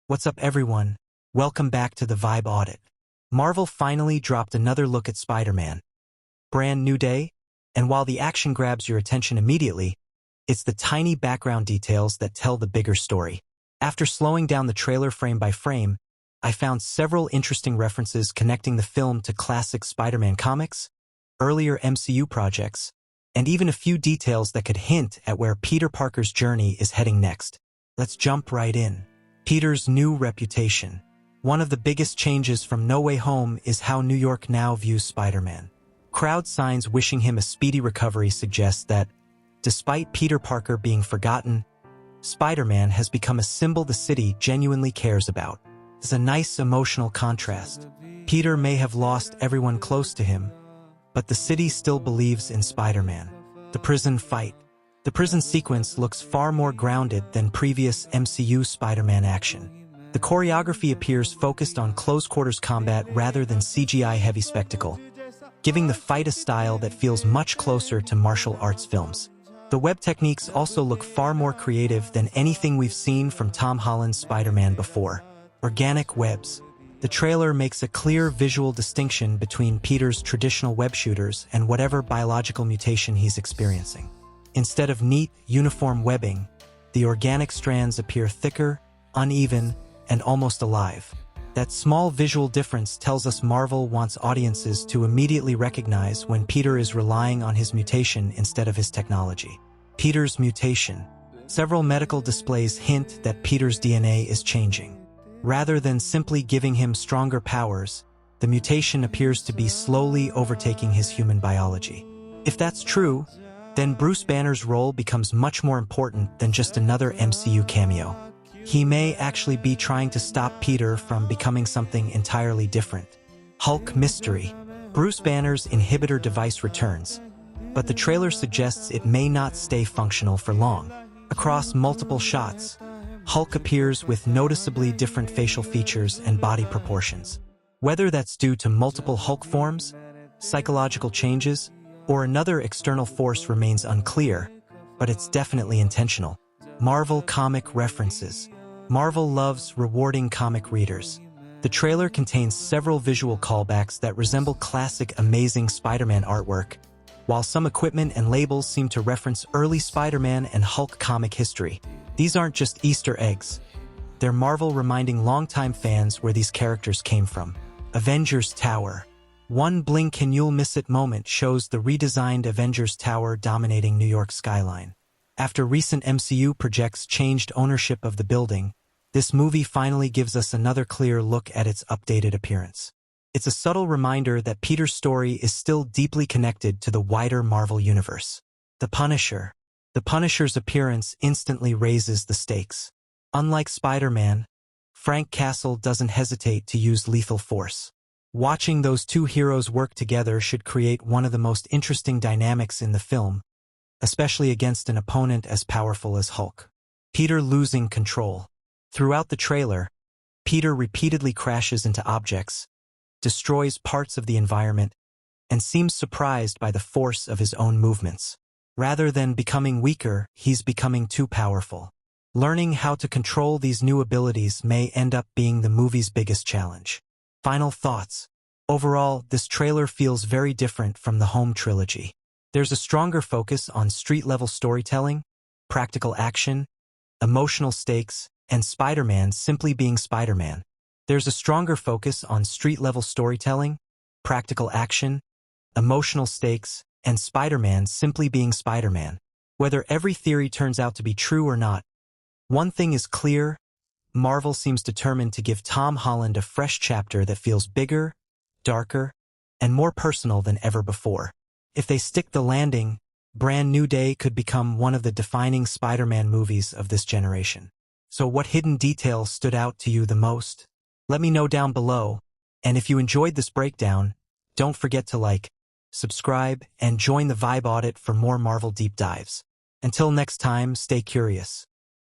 What's up everyone? Welcome back to the Vibe Audit. Marvel finally dropped another look at Spider-Man. Brand new day, and while the action grabs your attention immediately, it's the tiny background details that tell the bigger story. After slowing down the trailer frame by frame, I found several interesting references connecting the film to classic Spider-Man comics, earlier MCU projects, and even a few details that could hint at where Peter Parker's journey is heading next. Let's jump right in. Peter's new reputation. One of the biggest changes from No Way Home is how New York now views Spider-Man. Crowd signs wishing him a speedy recovery suggest that, despite Peter Parker being forgotten, Spider-Man has become a symbol the city genuinely cares about. It's a nice emotional contrast. Peter may have lost everyone close to him, but the city still believes in Spider-Man. The prison fight. The prison sequence looks far more grounded than previous MCU Spider-Man action. The choreography appears focused on close-quarters combat rather than CGI-heavy spectacle, giving the fight a style that feels much closer to martial arts films. The web techniques also look far more creative than anything we've seen from Tom Holland's Spider-Man before. Organic webs. The trailer makes a clear visual distinction between Peter's traditional web shooters and whatever biological mutation he's experiencing. Instead of neat, uniform webbing, the organic strands appear thicker, uneven, and almost alive. That small visual difference tells us Marvel wants audiences to immediately recognize when Peter is relying on his mutation instead of his technology. Peter's mutation. Several medical displays hint that Peter's DNA is changing. Rather than simply giving him stronger powers, the mutation appears to be slowly overtaking his human biology. If that's true, then Bruce Banner's role becomes much more important than just another MCU cameo. He may actually be trying to stop Peter from becoming something entirely different. Hulk mystery. Bruce Banner's inhibitor device returns, but the trailer suggests it may not stay functional for long. Across multiple shots, Hulk appears with noticeably different facial features and body proportions. Whether that's due to multiple Hulk forms, psychological changes, or another external force remains unclear, but it's definitely intentional. Marvel comic references. Marvel loves rewarding comic readers. The trailer contains several visual callbacks that resemble classic Amazing Spider-Man artwork, while some equipment and labels seem to reference early Spider-Man and Hulk comic history. These aren't just Easter eggs. They're Marvel reminding longtime fans where these characters came from. Avengers Tower. One blink and you'll miss it moment shows the redesigned Avengers Tower dominating New York's skyline. After recent MCU projects changed ownership of the building, this movie finally gives us another clear look at its updated appearance. It's a subtle reminder that Peter's story is still deeply connected to the wider Marvel universe. The Punisher. The Punisher's appearance instantly raises the stakes. Unlike Spider-Man, Frank Castle doesn't hesitate to use lethal force. Watching those two heroes work together should create one of the most interesting dynamics in the film, especially against an opponent as powerful as Hulk. Peter losing control. Throughout the trailer, Peter repeatedly crashes into objects, destroys parts of the environment, and seems surprised by the force of his own movements. Rather than becoming weaker, he's becoming too powerful. Learning how to control these new abilities may end up being the movie's biggest challenge. Final thoughts. Overall, this trailer feels very different from the Home trilogy. There's a stronger focus on street-level storytelling, practical action, emotional stakes, and Spider-Man simply being Spider-Man. There's a stronger focus on street-level storytelling, practical action, emotional stakes, and Spider-Man simply being Spider-Man. Whether every theory turns out to be true or not, one thing is clear: Marvel seems determined to give Tom Holland a fresh chapter that feels bigger, darker, and more personal than ever before. If they stick the landing, Brand New Day could become one of the defining Spider-Man movies of this generation. So what hidden details stood out to you the most? Let me know down below, and if you enjoyed this breakdown, don't forget to like, subscribe, and join the Vibe Audit for more Marvel deep dives. Until next time, stay curious.